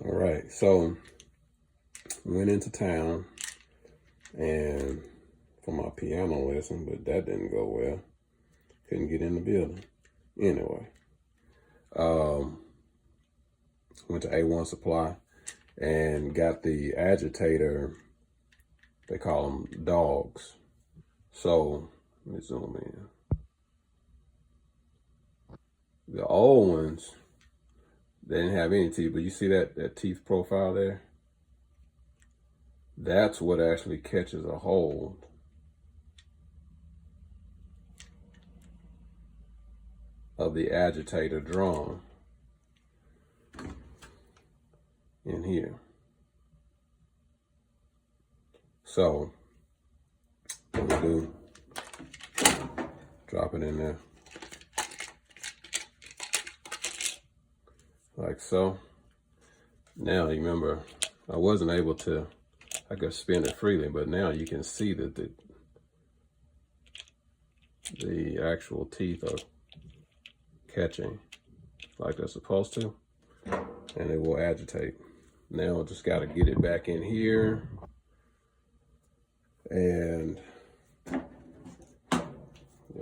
All right, so went into town and for my piano lesson, but that didn't go well. Couldn't get in the building. Anyway, went to A1 Supply and got the agitator. They call them dogs. So let me zoom in. The old ones, they didn't have any teeth, but you see that teeth profile there? That's what actually catches a hold of the agitator drum in here. So what we do, drop it in there like so. Now remember, I wasn't able to, I could spin it freely, but now you can see that the actual teeth are catching like they're supposed to, and it will agitate. Now I just got to get it back in here, and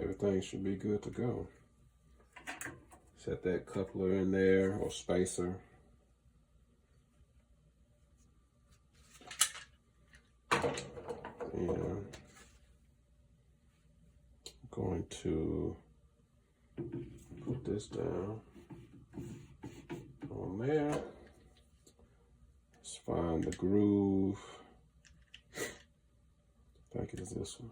everything should be good to go. Set that coupler in there, or spacer. And I'm going to put this down on there. Let's find the groove. I think it is this one.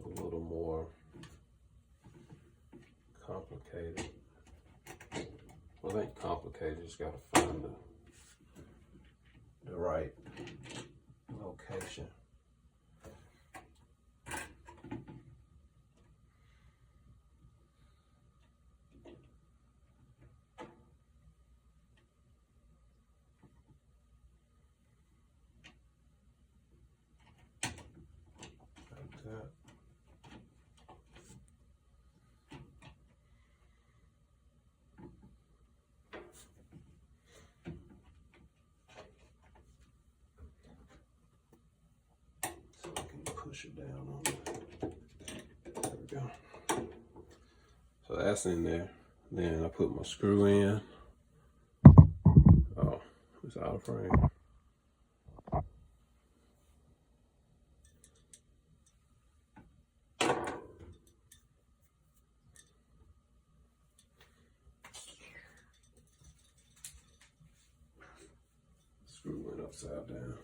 A little more complicated. Well, it ain't complicated, just gotta find the right location. Like that. Push it down on there. There we go. So that's in there. Then I put my screw in. Oh, it's out of frame. Screw went upside down.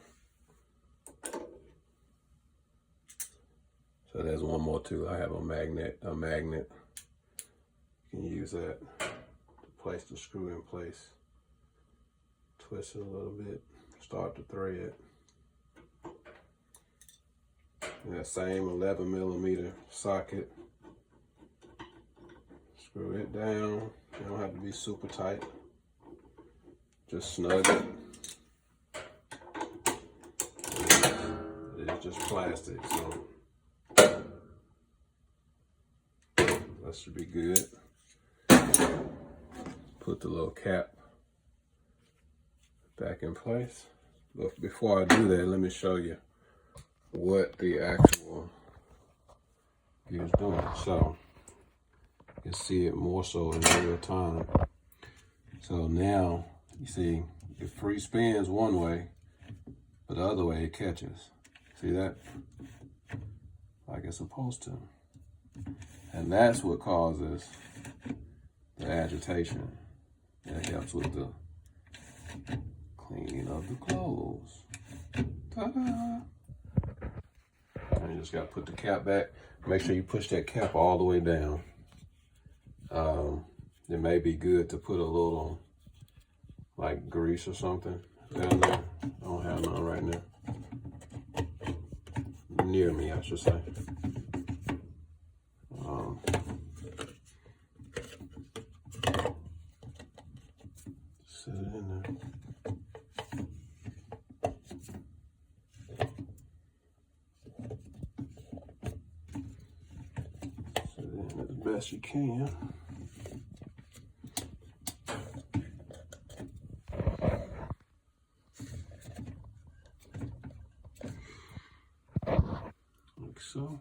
So there's one more too. I have a magnet. You can use that to place the screw in place. Twist it a little bit, start the thread. And that same 11mm socket. Screw it down. You don't have to be super tight. Just snug it. It's just plastic, so that should be good. Put the little cap back in place. But before I do that, let me show you what the actual gear is doing. So you can see it more so in real time. So now you see it free spins one way, but the other way it catches. See that? Like it's supposed to. And that's what causes the agitation. That helps with the cleaning of the clothes. Ta-da! And you just gotta put the cap back. Make sure you push that cap all the way down. It may be good to put a little like grease or something down there. I don't have none right now. near me, I should say. Set it in there. Set it in as best you can. Like so.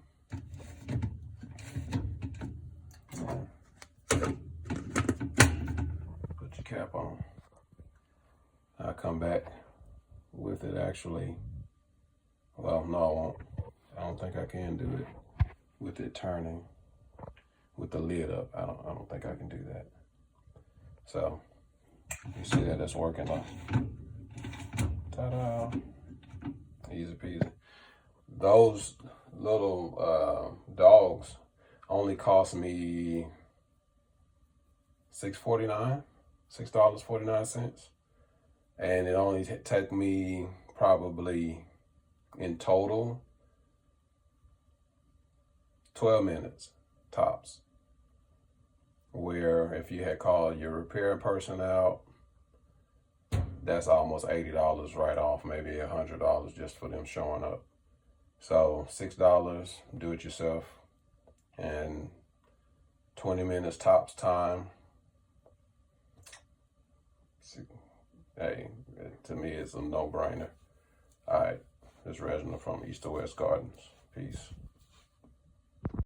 Put your cap on. I'll come back with it actually. Well, no, I won't. I don't think I can do it with it turning with the lid up. I don't think I can do that. So you see that it's working now. Ta-da! Easy peasy. Those little dogs only cost me $6.49, and it only took me probably in total 12 minutes tops. Where if you had called your repair person out, that's almost $80 right off, maybe $100 just for them showing up. So $6, do it yourself, and 20 minutes tops time. Hey, to me, it's a no-brainer. All right, this is Reginald from East to West Gardens. Peace.